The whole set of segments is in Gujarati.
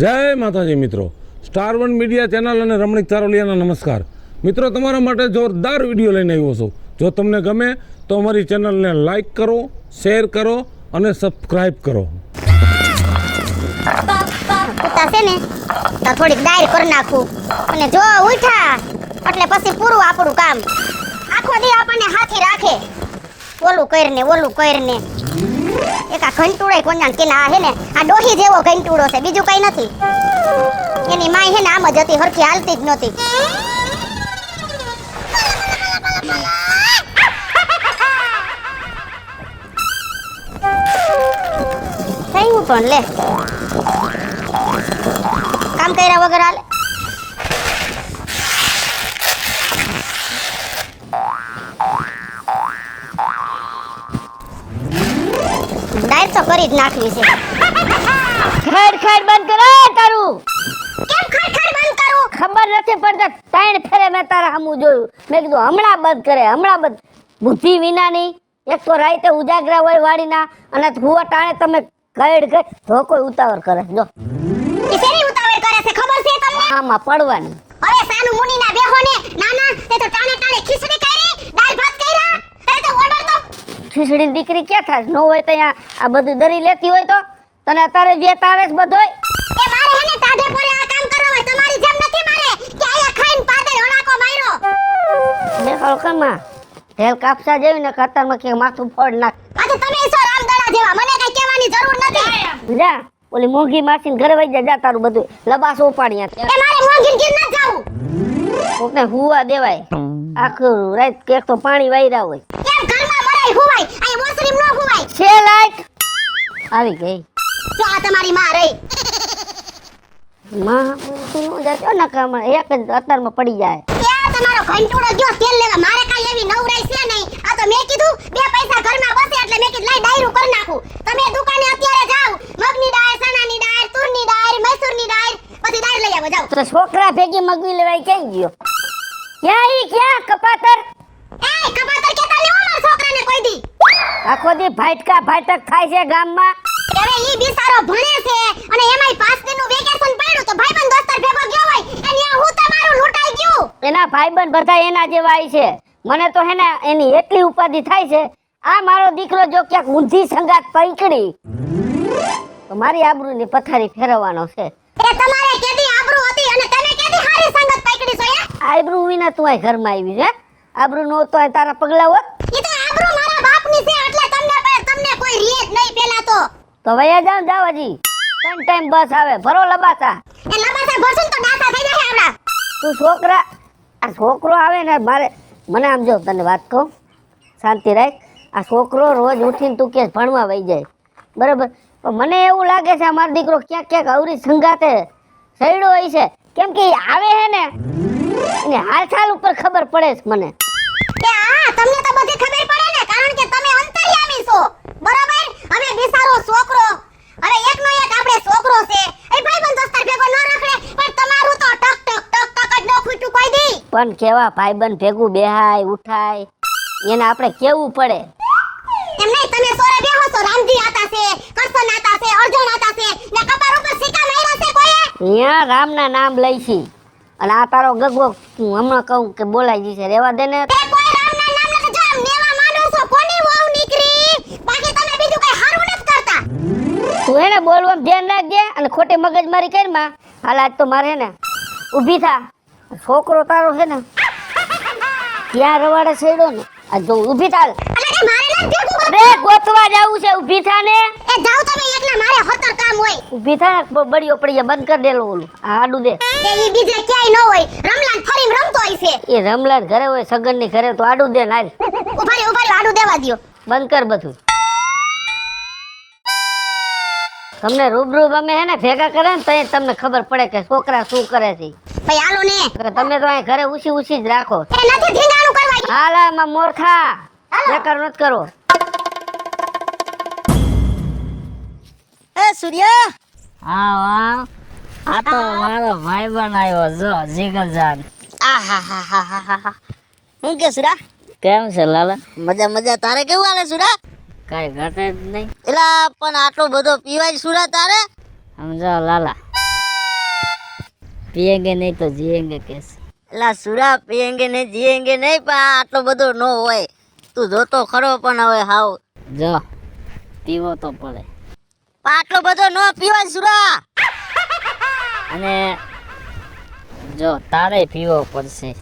જય માતાજી મિત્રો, સ્ટાર વન મીડિયા ચેનલ અને રમણીક ચારોલિયાના નમસ્કાર. મિત્રો, તમારા માટે જોરદાર વિડીયો લઈને આવ્યો છું. જો તમને ગમે તો અમારી ચેનલને લાઈક કરો, શેર કરો અને સબસ્ક્રાઈબ કરો. ઉતાશે ને તો થોડીક ડાયર કરી નાખું અને જો ઉઠા એટલે પછી પૂરું આપણું કામ. આખો દી આપણને હાથી રાખે, ઓલું કરીને એક આ ઘંટુડો કોન્યાન કે ના હે ને આ ડોહી જેવો ઘંટુડો છે, બીજું કઈ નથી. એની માય હે ને આમ જ હતી, હરખી હાલતી જ નહોતી. થયું પણ લે કામ કર્યા વગર હાલે. ડાયર તો કરી જ નાખવી છે. ખડ બંધ કરો તારું. કેમ ખડ બંધ કરું? ખબર નથી પડતા. 3 ફેરે મેં તારા સામું જોયું. મેં કીધું હમણાં બંધ કરે, હમણાં બંધ. બુદ્ધિ વિનાની. એક તો રાતે ઉજાગરા હોય વાડીના અને હુવા ટાણે તમે કઈડ તો કોઈ ઉતાવળ કરે. જો ઈ શેની ઉતાવળ કરે છે ખબર છે તમને? આમાં પડવાની. હવે સાનું મુનીના બેહો ને નાના તે તો ટાણે ખીચડી કરી, દાળ ભાત કર્યા. તે તો ઓર્ડર તો ખીચડીની દીકરી ક્યાં થાય? ન હોય તો આ બધું દરી લેતી હોય તો તને અત્યારે જે તારે જ બધોય. એ મારે હે ને ટાઢે પડે આ કામ કરવા હોય. તમારી જેમ નથી મારે કે આયા ખાઈને પાદર હળાકો માર્યો. બે હળકમાં ઢેલ કાપસા જેવી ને કતારમાં કે માથું ફોડ નાખ. આ તો તમે છો રામદડા જેવા, મને કઈ કહેવાની જરૂર નથી. જા ઓલી મોંઘી માસીને ઘરે વઈ જા તારું બધું લબાસ ઉપાડ્યા. એ મારે મોંઘીન ગીર ન જાવું. કોકને હુવા દેવાય આખું રાત કે તો પાણી વાયરા હોય. કેમ ઘરમાં મરાઈ હુવાય, આ મોસરીમ ન હુવાય. છે લાઈટ આવી ગઈ. જો આ તમારી માં રહી. માં તું જતો ન કામ એક જ અત્યારમાં પડી જાય. ત્યાં તમારો ઘંટુડો ગયો તેલ લેવા. મારે કાઈ એવી નવરાઈ છે નહીં. આ તો મેં કીધું બે પૈસા ઘરમાં બસે એટલે મેં કીધું લાઈ ડાયરું કરી નાખું. તમે દુકાને અત્યારે જાવ, મગની ડાળ, ચણાની ડાળ, તુરની ડાળ, મૈસૂરની ડાળ, પછી ડાળ લઈ આવો જાવ. તો છોકરા ભેગી મગવી લેવાય ક્યાં ગયો? ક્યાં કપાતર? એ કપાતર કેતા લેવો મારા છોકરાને કોઈ દી. આખો દી ભાટક થાય છે ગામમાં. હવે ઈ બિચારો ભણે છે અને એમાંય 5 દિનનું વેકેશન પડ્યું તો ભાઈબંધ દોસ્તર ભેગો ગયો હોય અને હું તમારું લૂંટાઈ ગયું. એના ભાઈબંધ બધા એના જેવા આય છે. મને તો હે ને એની એટલી ઉપાધિ થાય છે. આ મારો દીકરો જો ક્યાંક ઊંધી સંગાત પકડી તો મારી આબરૂની પથારી ફેરવવાનો છે. એ તમારે કેદી આબરૂ હતી અને તમે કેદી હારી સંગત પકડી છો? આબરૂ વિના તું આ ઘરમાં આવી છે. આબરૂ નો તો તારા પગલા હોત. ઈ તો આબરૂ મારા બાપની છે એટલે તમને કોઈ રીત નહીં પેલા તો વયા જાવ હજી 3 ટાઈમ બસ આવે ભરો લબાસા. એ લબાસા ભરશું તો ડાસા થઈ જશે આપડા. તું આ છોકરો આવે ને મને આમ જો તને વાત કહું, શાંતિ રાખ. આ છોકરો રોજ ઉઠીને તું કે ભણવા વહી જાય બરાબર, પણ મને એવું લાગે છે અમારો દીકરો ક્યાંક અવરી સંગાતે સડ્યો હોય છે. કેમ કે આવે હે ને એને હાલચાલ ઉપર ખબર પડે છે મને. કે આ તમને તો બધી ખબર પડે ને, કારણ કે તમે અંતર્યામી છો બરાબર. અમે બિસારો છોકરો, હવે એકનો એક આપણે છોકરો છે. એ ભાઈબંધ દોસ્તર ભેગો ન રખડે, પણ તમારું તો ટક જ ન ખૂટ્યું કોઈ દી. પણ કેવા ભાઈબંધ ભેગું બેહાય ઉઠાય એને આપણે કેવું પડે. એમ નહીં, તમે સોરે બેહો છો. રામજી આતા છે, કરશન આતા છે, અર્જુન આતા છે ને કપાર ઉપર સિક્કા માર્યા છે કોઈએ. અહીંયા રામના નામ લઈ છી અને આ તારો ગગવો હું હમણાં કહું કે બોલાઈ જશે. રેવા દે ને. એ કોઈ રામના નામ નથી. જો આમ નેવા માંડો છો કોની વહુ નીકળી, બાકી તમે બીજું કઈ હારું નથી કરતા. તું એને બોલવામાં ધ્યાન રાખજે અને ખોટી મગજમારી કરીમાં. હાલ આજ તો મારે ને ઊભી થા. છોકરો તારો છે ને ત્યાં રવાડે છેડો ને આ જો ઊભી થાલ. અરે મારે ના ભેગું રે ગોતવા જાવું છે. ઊભી થા ને. એ જાવ તમે એકલા, મારે હોતર કામ હોય. ઊભી થા. બળીઓ પડી જાય. બંધ કર દેલો ઓલું આડું દે. એ ઈ બીજે ક્યાંય ન હોય. રમલાન ફરીમ રમતો હોય છે. એ રમલાલ ઘરે હોય, સગનની ઘરે તો આડું દે નાલ. ઉભા રહ્યો આડું દેવા દ્યો. બંધ કર બધું. તમને રૂબરૂ અમે હે ને ભેગા કરે ને તો તમને ખબર પડે કે છોકરા શું કરે છે. ભાઈ હાલો ને. તમે તો અહીં ઘરે ઉછી જ રાખો. એ નથી ધીંગાણું કરવા. હાલ માં મોરખા બેકાર નત કરો. એ સૂર્યા. હા વાહ, આ તો મારો ભાઈ બનાવ્યો જો જીગરજાન. આહાહાહાહા. હું કે સૂર્યા કેમ છે લાલા? મજા મજા. તારે કેવું હાલે સુરા? કાંઈ ઘટે જ નહીં. એલા પણ આટલો બધો પીવાય સુરા તારે? સમજો લાલા, पिएंगे नहीं तो जिएंगे कैसे? એલા સુરા પીએંગે નહીં જીએંગે નહીં, પણ આટલો બધો ન હોય. તું જોતો ખરો પણ હવે હાવ જો પીવો તો પડે. પણ આટલો બધો ન પીવાય સુરા. અને જો તારે પીવો પડશે.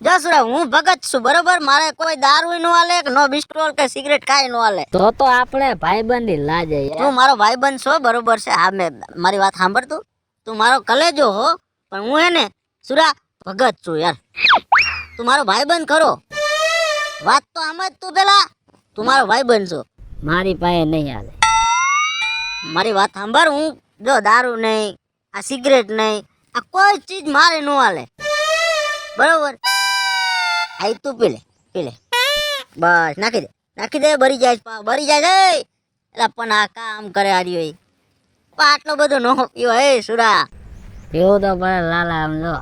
જો સુરા હું ભગત છું બરોબર. મારે કોઈ દારૂ નો હાલે કે નો બિસ્ટોલ કે સિગરેટ કાંઈ નો હાલે. તો આપણે ભાઈબંધી લાજે યાર. તું મારો ભાઈબંધ છો બરોબર છે. હા મેં મારી વાત સાંભળ. તું મારો કલેજો હો, પણ હું હે ને સુરા ભગત છું યાર. તું મારો ભાઈબંધ ખરો. વાત તો આમ જ. તું પેલા તું મારો ભાઈબંધ છો. મારી પાસે નહીં હાલે. મારી વાત સાંભળ. હું જો દારૂ નહીં, આ સિગરેટ નહીં, આ કોઈ ચીજ મારે ન હાલે બરોબર. આ તું પી લે બસ. નાખી દે બરી જાય બરી જાય. એટલે પણ આ કામ કરે આર્યો પણ આટલો બધો નો પીવો હે સુરા. પીવું તો પડે લાલા. આમ જો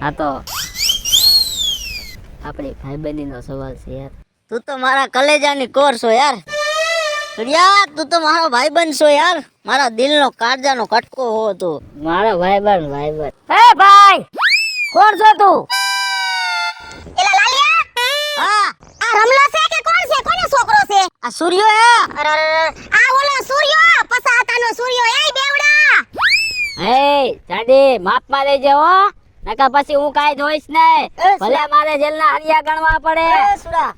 આ તો આપણી ભાઈબંધીનો સવાલ છે યાર. તું તો મારા કલેજાની કોર છો યાર. સૂર્યા તું તો મારો ભાઈબંધ છો યાર. મારા દિલનો કાળજાનો કટકો હો તું. મારો ભાઈબંધ. હે ભાઈ, કોણ છો તું? એલા લાલિયા, હા આ રમલો છે કે કોણ છે? કોનો છોકરો છે? આ સૂર્યો હે. અરે આ ઓલો સૂર્યો, પસાતાનો સૂર્યો. એ બેવડા, હે જાડી માપમાં લેજે હો, નકર પછી હું કાંઈ જોઈશ નહીં. ભલે મારે જેલના હરિયા ગણવા પડે. સુરા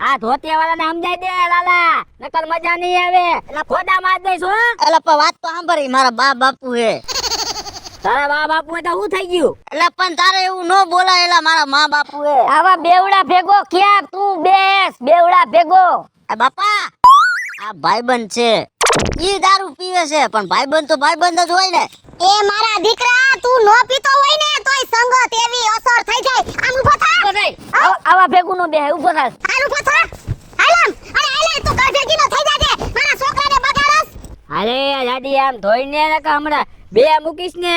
આ ધોતિયા વાળાને સમજાઈ દે લાલા, નકર મજા નહીં આવે. એટલે ખોડા માર દઈશ હો. એટલે પણ વાત તો સાંભળ. મારા બા બાપુ હે. તારા બા બાપુ હોય તો શું થઈ ગયું? એટલે પણ તારે એવું ન બોલાય. એલા મારા મા બાપુ હે. આવા બેવડા ભેગો ક્યાં તું બેસ? બેવડા ભેગો આ બાપા આ ભાઈબંધ છે. ઈ દારૂ પીવે છે પણ ભાઈબંધ તો ભાઈબંધ જ હોય ને. એ મારા દીકરા, તું નો પીતો હોય ને તોય સંગત એવી અસર થઈ જાય. આમ ઊભો થા. આવા ભેગું નો બેહ. ઉભો થા. હાલ ઊભો થા. હાલ આમ. અરે હાલે તું કઈ ભેગી નો થઈ જાજે. મારા છોકરાને બગાડસ. અરે જાડી આમ ધોઈને નકર હમણાં બે મૂકીશ ને.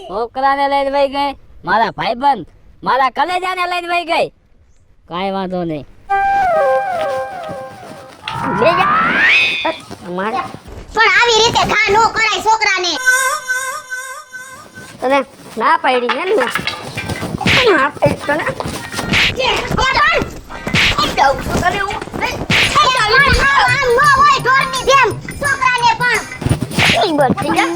છોકરાને લઈને વઈ ગઈ, મારા ભાઈબંધ મારા કલેજાને લઈને વઈ ગઈ. કાંઈ વાંધો નહીં. લે જા. મારે પણ આવી રીતે ઘા નો કરાય છોકરાને. તને ના પાડી છે ને. ના પાડી તને. એ પણ એક દઉં છું તને હું. આમ નો હોય ઢોરની જેમ છોકરાને પણ. ઈ બસ થઈ જા.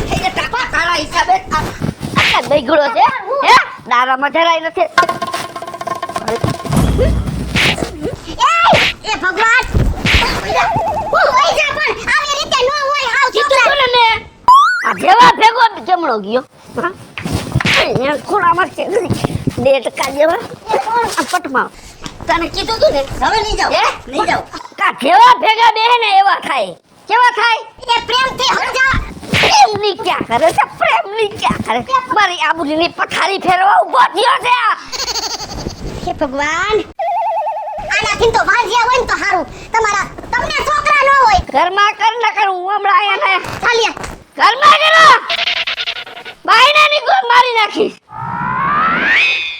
થઈ જતા પા તારા હિસાબે. આ દઈગડો છે હે? દારામાં જરાય નથી. એ ભગવાન, હું હોય જા પણ આવી રીતે નો હોય. આવ છોકરાને. આ જેવા ભેગો જમણો ગયો. હા? અહીંયા ખોળામાં છે 2% જેવા. આ પટમાં તને કીધું તું ને હવે નહીં જાવ. હે? નહીં જાવ. કા જેવા ભેગા બેહે ને એવા થાય. કેવા થાય? એ પ્રેમથી સમજા. પ્રેમની ક્યાં કરે છે? પ્રેમની ક્યાં કરે? મારી આબુની પથારી ફેરવા ઉભો થયો છે. હે ભગવાન, આનાથી તો ભાંજ્યા હોય ને તો સારું. તમને છોકરા ન હોય. ઘરમાં કર ન કર હું હમણાં અહીંયા ચાલ્યા. ઘરમાં કરો. બાયનાની ગોળ મારી નાખીશ.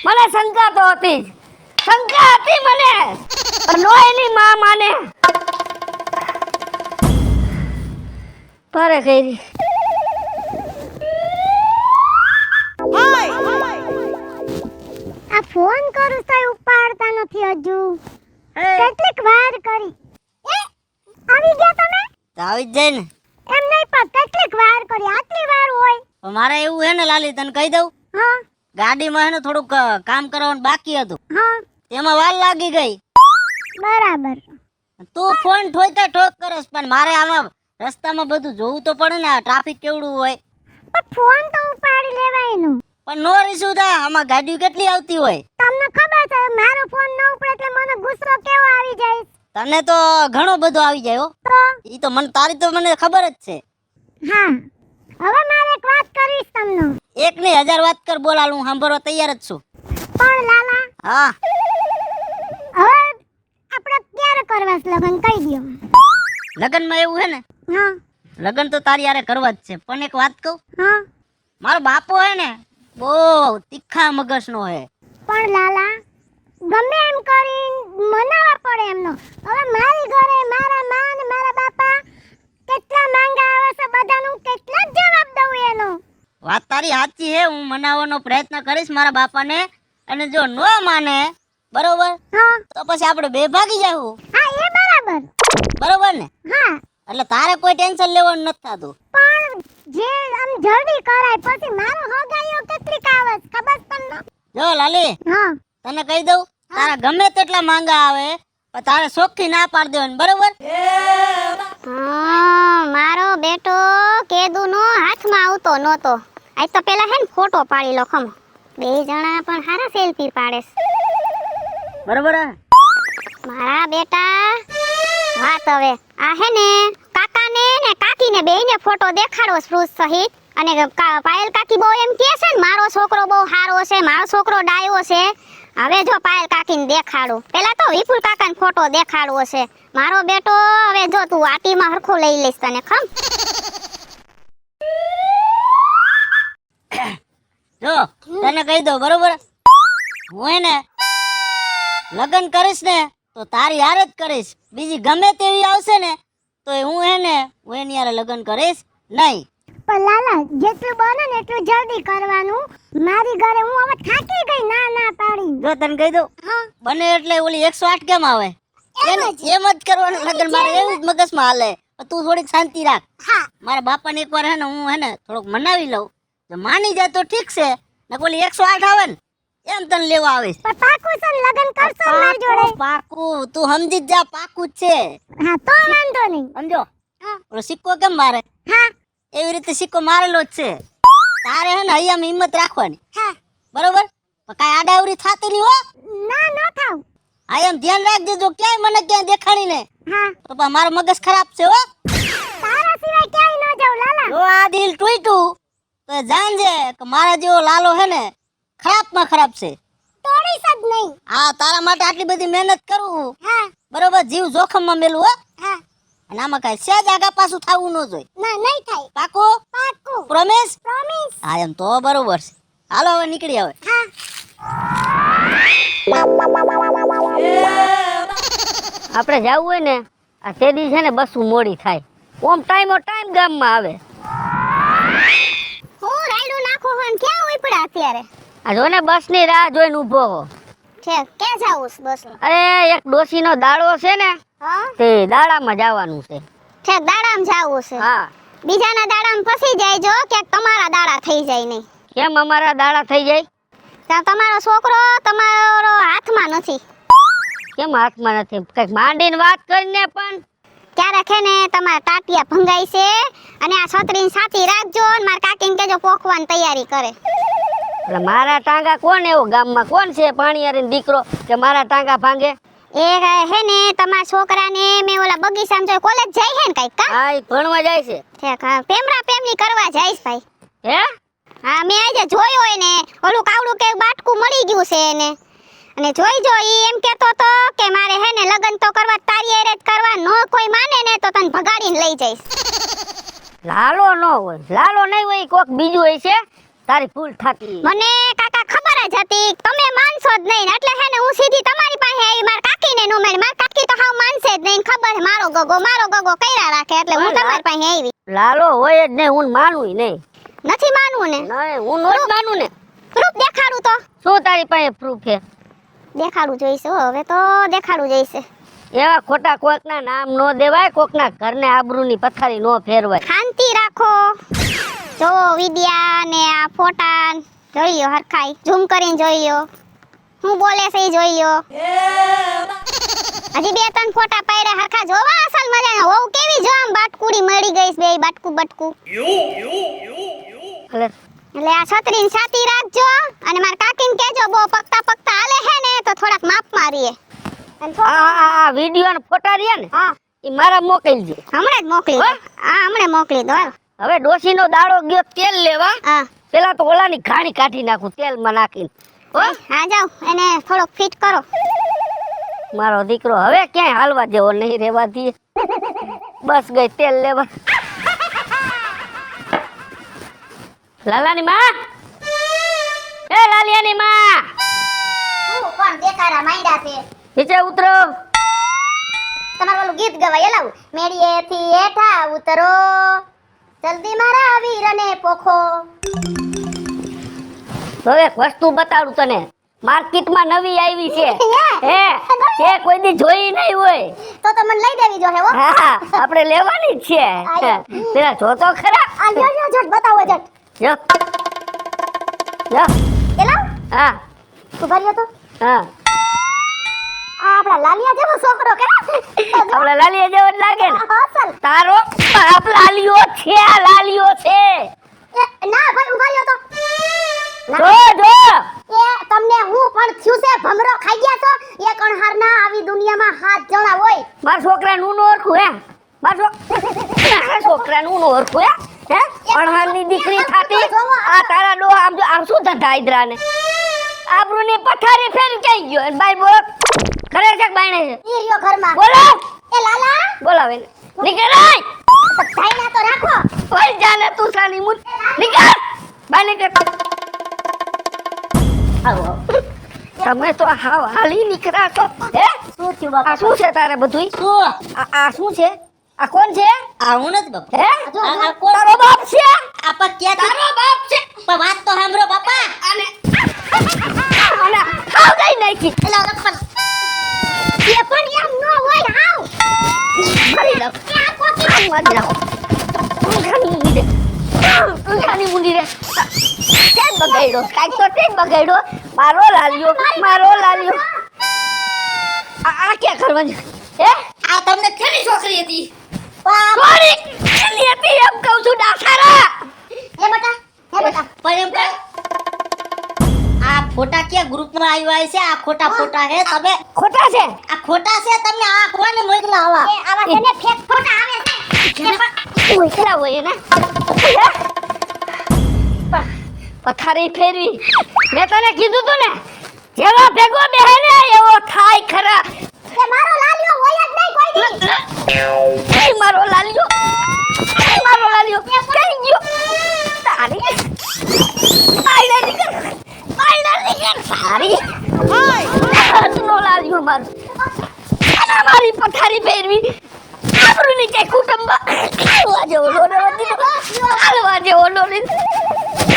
મને શંકા તો હતી જ. શંકા હતી મને. પણ નો એની માં માને. પરે કરી. આ ફોન કરું તો ઉપાડતા નથી હજુ. કેટલીક વાર કરી. આવી ગયા તમે? તો આવી જ જાય ને. એમ નહીં પણ કેટલીક વાર કરી. આટલી વાર હોય? પણ મારે એવું હે ને લાલી, તને કહી દઉં. હા ગાડીમાં હે ને થોડુંક કામ કરવાનું બાકી હતું. હા તેમાં વાર લાગી ગઈ. બરાબર. તું ફોન ઠોકતા ઠોક કરસ, પણ મારે આમાં રસ્તામાં બધું જોવું તો પડે ને. આ ટ્રાફિક કેવડું હોય. પણ ફોન તો ઉપાડી લેવાય નું. પણ નો રીસું થાય. આમાં ગાડીઓ કેટલી આવતી હોય. તમને ખબર છે મારો ફોન ન ઉપડે એટલે મને ગુસ્સો કેવો આવી જાય. તને તો ઘણો બધો આવી જાય હો. તો ઈ તો મને તારી તો મને ખબર જ છે. હા, હવે મારે એક વાત કરીશ તમને. એક ને 1000 વાત કર, બોલાલ, હું સાંભળવા તૈયાર જ છું. પણ લાલા, હા હવે આપણે ક્યારે કરવા છે લગન કહી દો. લગનમાં એવું હે ને, હા લગન તો તારી યારે કરવા જ છે. પણ એક વાત કહું, હા મારો બાપો હે ને બહુ તીખા મગજનો હે. પણ લાલા ગમે એમ કરી મનાવા પડે એમનો. હવે મારી ઘરે મારા માં અને મારા બાપા કેટલા માંગા આવે છે બધાનું કેટલા જ જવાબ દઉં એનો. વાત તારી સાચી હે, હું મનાવવાનો પ્રયત્ન કરીશ મારા બાપાને, અને જો ન માને બરોબર હા તો પછી આપણે બે ભાગી જાવું. હા એ બરાબર. બરોબર ને? હા એટલે તારે કોઈ ટેન્શન લેવાનું નથી થતું. પણ જે આમ જલ્દી કરાય પછી મારો હગાઈઓ કેટલી કાવસ ખબર તમને? જો લાલી હા તને કહી દઉં, તારા ગમે તેટલા માંગા આવે પણ તારે શોખથી ના પાડ દેવાની, બરોબર? મારો બેટો કેદુનો હાથમાં આવતો નહોતો. આજ તો પેલા હે ને ફોટો પાડી લો ખમ. બે જણા પણ હારા સેલ્ફી પાડે છે. બરોબર હે? મારા બેટા વાત હવે આ હે ને કાકાને ને કાકીને બેયને ફોટો દેખાડો પ્રૂફ સહિત. અને પાયલ કાકી બહુ એમ કહે છે ને મારો છોકરો બહુ સારો છે, મારો છોકરો ડાયો છે. હવે જો પાયલ કાકીને દેખાડું, પેલા તો વિપુલ કાકાને ફોટો દેખાડવો છે. મારો બેટો હવે જો તું આટીમાં હરખું લઈ લઈશ તને ખમ. જો તને કહી દઉં બરોબર, હું હે ને લગ્ન કરીશ ને તો તારી હારે જ કરીશ. બીજી ગમે તેવી આવશે ને તો હું એની હારે લગ્ન કરીશ નહીં. પણ લાલા જેટલું બને ને એટલું જલ્દી કરવાનું. મારી ઘરે હું હવે થાકી ગઈ ના પાડી. જો તને કહી દઉં, હા બને એટલે ઓલી 108 કેમ આવે એમ જ કરવાનું લગ્ન. મારે એવું જ મગજમાં હાલે. પણ તું થોડીક શાંતિ રાખ. હા મારા બાપાને એકવાર હે ને હું થોડોક મનાવી લઉં, જો માની જાય તો ઠીક છે, ને ઓલી 108 આવે ને એમ તને લેવા આવીશ. પણ પાકું છે ને લગ્ન કરશો ને મારી જોડે? પાકું, તું સમજી જ જા, પાકું જ છે. હા તો વાંધો નહીં. સમજો? હા ઓલો સિક્કો કેમ મારે હા એવી રીતે સિક્કો મારેલો જ છે. તારે હે ને અહીંયા હિંમત રાખવાની, હા બરોબર? પણ કાંઈ આડાવરી થાતી નહીં હો. ના થાવ. આ એમ ધ્યાન રાખજે, જો ક્યાંય મને ક્યાંય દેખાડી ને હા તો પણ મારો મગજ ખરાબ છે હો. તારા સિવાય ક્યાંય ન જાવ લાલા. જો આ દિલ તૂટ્યું તો જાણજે કે મારા જેવો લાલો હે ને ખરાબમાં ખરાબ છે. તોડીશ જ નહીં. હા, તારા માટે આટલી બધી મહેનત કરું, હા બરોબર? જીવ જોખમમાં મેલું હો. હા અને આમાં કાંઈ સહેજ આગા પાછું થવું ન જોઈએ. ના નહીં થાય. પાકું? પાકું. પ્રોમિસ? પ્રોમિસ. હા એમ તો બરોબર છે. હાલો હવે નીકળી આવે. હા આપણે જવું હોય ને આ તેદી છે ને બસું મોડી થાય, ઓમ ટાઈમ ગામમાં આવે. હું રાયડું નાખું હોય ને ક્યાં ઉપડ્યા અત્યારે? આ જો ને બસની રાહ જોઈને ઊભો હો. છે ક્યાં જાવું છે બસ? અરે એક ડોશીનો દાડો છે ને હા તે દાડામાં જવાનું છે. ઠેક દાડામાં જાવું છે. હા. બીજાના દાડામાં ફસી જાય જો કે તમારા દાડા થઈ જાય નહીં. કેમ અમારા દાડા થઈ જાય? ત્યાં તમારો છોકરો તમારો હાથમાં નથી. કેમ હાથમાં નથી? કઈક માંડીને વાત કરીને પણ. ક્યારેક હે ને તમારા ટાટિયા ભંગાઈ છે અને આ છત્રીની સાથી રાખજો અને મારા કાકીને કહેજો પોખવાની તૈયારી કરે. એટલે મારા ટાંગા કોણ એવો ગામમાં કોણ છે પાણીયારીનો દીકરો કે મારા ટાંગા ભાંગે? એ હે ને તમારા છોકરાને મેં ઓલા બગીચામાં જોઈ, કોલેજ જાય હે ને કઈક કા? હા, ઈ ભણવા જાય છે. ઠેક હા, પેમરા પેમલી કરવા જાઈશ ભાઈ. હે? હા મેં આજે જોયો હોય ને ઓલું કાવડું કે બાટકું મળી ગયું છે એને, અને જોઈ ઈ એમ કહેતો તો કે મારે હે ને લગન તો કરવા તારી હારે જ કરવા, નો કોઈ માને ને તો તને ભગાડીને લઈ જઈશ. લાલો ન હોય, લાલો નહીં હોય, કોક બીજું હોય છે. તારી ભૂલ થાતી. મને કાકા ખબર જ હતી તમે માનશો જ નહીં, એટલે હે ને હું સીધી તમારી પાસે આવી. માર કાકીને નો મારી, માર કાકી તો હાવ માનશે જ નહીં. ખબર છે મારો ગગો કર્યા રાખે, એટલે હું તમારી પાસે આવી. લાલો હોય જ નહીં, હું માનું નહીં. નથી માનવું ને? નહીં, હું નો જ માનું ને. પ્રૂફ દેખાડું તો? શું તારી પાસે પ્રૂફ છે? દેખાડું જોઈશે હો, હવે તો દેખાડું જોઈશે. એવા ખોટા કોકના નામ નો દેવાય, કોકના ઘરને આબરૂની પથારી નો ફેરવાય. શાંતિ રાખો. જો વિડિયા ને આ ફોટા જોઈ લ્યો, હરખાઈ ઝૂમ કરીને જોઈ લ્યો, હું બોલે છે ઈ જોઈ લ્યો. હજી 2-3 ફોટા પાડ્યા હરખા જોવા અસલ મજાના. વહુ કેવી જો આમ બાટકુડી મળી ગઈ છે, બે બાટકું બટકું. એટલે એટલે આ છત્રીની છાતી રાખજો અને મારા કાકીને કહેજો બહુ પકતા હાલે હે ને તો થોડાક માપ મારીએ. અને આ વિડિયો ને ફોટા રહ્યા ને હા ઈ મારા મોકલજે. હમણાં જ મોકલી દો. હા હમણાં મોકલી દો. હવે ડોશીનો દાડો ગયો તેલ લેવા, હા પેલા તો ઓલાની ઘાણી કાઢી નાખું તેલમાં નાખીને. હો, હા જાઓ એને થોડોક ફિટ કરો. મારો દીકરો હવે ક્યાંય હાલવા જેવો નહીં રહેવા દે. બસ ગઈ તેલ લેવા. લાલાની માં, એ લાલિયાની માં, પણ દેખાડા માંડ્યા છે. નીચે ઉતરો. તમારું ઓલું ગીત ગવાય એલાવું. મેડીએથી હેઠા ઉતરો, જલ્દી મારા વીરને પોખો. હવે એક વસ્તુ બતાડું તને. માર્કેટમાં નવી આવી છે. હે તે કોઈ દી જોઈ નહીં હોય. તો મને લઈ દેવી જો હે હો. હા આપણે લેવાની જ છે. પેલા જો તો ખરા. આ લ્યો લ્યો જટ બતાવો જટ. જો જો. એલા હા તું ભર્યો તો હા આ આપણા લાલિયા જેવો છોકરો કે આપણે લાલીએ જેવો જ લાગે ને. અસલ. તારો બાપ લાલીઓ છે. લાલીઓ છે. ના ભાઈ ઉભા રહ્યો તો. જો જો એ તમને હું પણ થયું છે ભમરો ખાઈ ગયા છો. એક અણહારના આવી દુનિયામાં હાથ જણા હોય. મારા છોકરા નું ઓળખું હે. મારા છોકરા નું ઓળખું હે. અણહારની દીકરી થાતી. આ તારા ડો આમ જો આમ શું ધંધા આદરા ને આબરૂની પથારી ફેર કઈ ગયો. અને બાઈ બોલો ઘરે છે કે બાયણે છે? ઈ રહ્યો ઘરમાં. બોલો એ લાલા બોલાવે ને. નીકળ આય. બધાયના તો રાખો. ઓય જાને તું સાની મું નીકળ. બાય નીકળ. આવો તમે તો હાવ હાલી નીકળ્યા છો. હે શું થયું બાપા? આ શું છે તારે બધુંય? શું આ શું છે? આ કોણ છે? આ હું નથી બાપા. હે આ કોણ? તારો બાપ છે? આપા ક્યાં તારો બાપ છે? પણ વાત તો સાંભળો બાપા. અને અને હાવ દઈ નાખી. એલા લખન એ પણ એમ ન હોય હાવ. મારી નાખ. આ કોકી મારી નાખ. ઊંઘાની મૂંડી દે. ઊંઘાની મૂંડી દે. તે બગાડ્યો. કાંઈક તો તે બગાડ્યો. મારો લાલ્યો. મારો લાલ્યો. આ ક્યાં કરવાની? હે આ તમને કેની છોકરી હતી? સોરી કેની હતી એમ કહું છું ડાસારા. એ બેટા પણ એમ કહો, આ ફોટા ક્યાં ગ્રુપમાં આવ્યા છે? આ ખોટા ફોટા હે તમે? ખોટા છે. આ ખોટા છે. તમે આ કોને મોકલા આવા? એ આવા છે ને ફેક ફોટા આવે છે. ઉખલા હોય ને. પથારી ફેરવી. મેં તને કીધું તું ને જેવો ભેગો બેહે ને એવો થાય ખરા. એ મારો લાલિયો હોય જ નહીં કોઈ દી. એ મારો લાલ્યો. એ મારો લાલ્યો. કઈ ગયો? તારી આઈ નીકળ. આઈ નીકળ. સારી હાથનો લાલ્યો મારો. અને મારી પથારી ફેરવી. આબરૂની કઈ કુટુંબ હાલવા જેવો નો રહેવા દીધો. હાલવા જેવો નો રહેવા દીધો.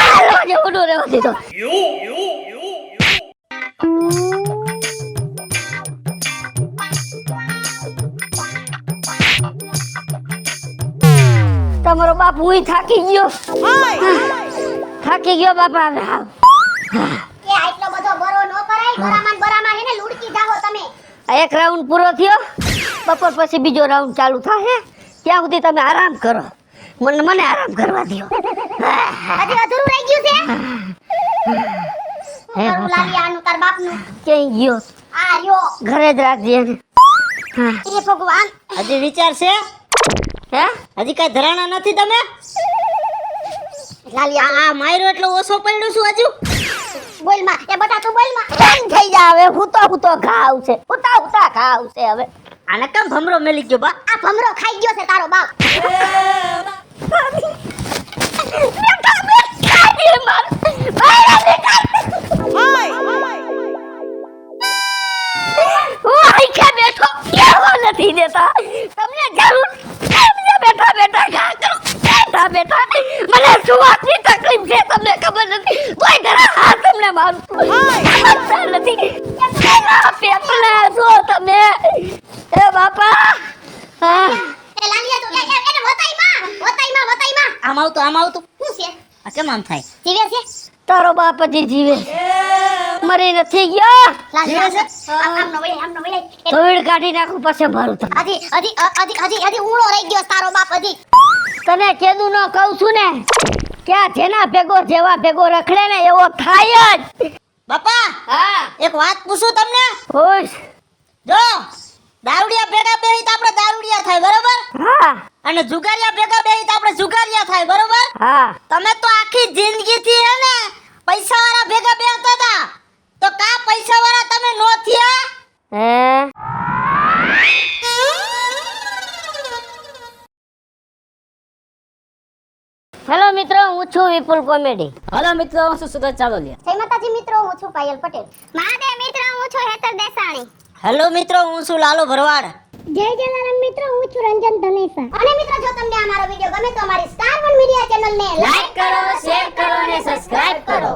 હાલવા જેવો નો રહેવા દીધો. તમારો બાપ હુંય થાકી ગયો. થાકી ગયો બાપા હવે હાવ. એ આટલો બધો બરો ન કરાય. બરામાં હે ને લુડકી જાઓ તમે. આ એક રાઉન્ડ પૂરો થયો. બપોર પછી બીજો રાઉન્ડ ચાલુ થાય. ત્યાં સુધી તમે આરામ કરો. મને આરામ કરવા દો. હજી અધૂરું રહી ગયું છે. હે તારું બાપા લાલિયાનું તાર બાપનું. ક્યાંય ગયો? આ રહ્યો. ઘરે જ રાખજે એને. હા એ ભગવાન. હજી વિચાર છે? હે હજી કઈ ધરાણા નથી તમે? લાલિયા આ માયરો એટલો ઓછો પડ્યો છું હજુ? બોલ માં. એ બેટા તું બોલ માં. બંધ થઈ જા હવે. હું તો ઘા આવશે. ઉતા ઘા આવશે હવે. આને કેમ ભમરો મેલી ગયો બા? આ ભમરો ખાઈ ગયો છે તારો બાપ. બેઠો કેવો નથી દેતા તમને જરૂર. બેઠા બેઠા ઘા કરો. બેઠા બેઠા મને સુવાસની તકલીફ છે તમને ખબર નથી. તોય ઘરે હાથ તમને મારું સમજતા નથી. પેપલા છો તમે. એ બાપા હા એ લાલિયા તું એને વતાઈ માં. આમ આવતું શું છે? આ કેમ આમ થાય? જીવે છે? તારો બાપ હજી જીવે. મરી નથી ગયો. લાલિયા આમનો વળાય. ધોળ કાઢી નાખું પછી ભરું તમને. હજી ઊંડો રહી ગયો છે તારો બાપ હજી. તને કેદું ન કહું છું ને ક્યાં જેના ભેગો જેવા ભેગો રખડે ને એવો થાય જ. બાપા હા એક વાત પૂછું તમને? ખુશ. જો દારૂડિયા ભેગા બેહી તો આપણે દારૂડિયા થાય બરોબર, હા અને જુગારિયા ભેગા બેહી તો આપણે જુગારિયા થાય બરોબર. હા તમે તો આખી જિંદગી થી હે ને પૈસા વાળા ભેગા બેહતા હતા, તો કા પૈસા વાળા તમે નો થયા? હેલો મિત્રો, હું છું વિપુલ કોમેડી. હલો મિત્રો, હું છું સુરત ચાલોલિયા. જય માતાજી મિત્રો, હું છું પાયલ પટેલ. મહાદેવ મિત્રો, હું છું હેતર દેસાણી. હેલો મિત્રો, હું છું લાલો ભરવાડ. જય જલારામ મિત્રો, હું છું રંજન ધનેસા. અને મિત્રો, જો તમને અમારો વિડિયો ગમે તો અમારી સ્ટાર વન મીડિયા ચેનલને લાઈક કરો, શેર કરો અને સબસ્ક્રાઇબ કરો.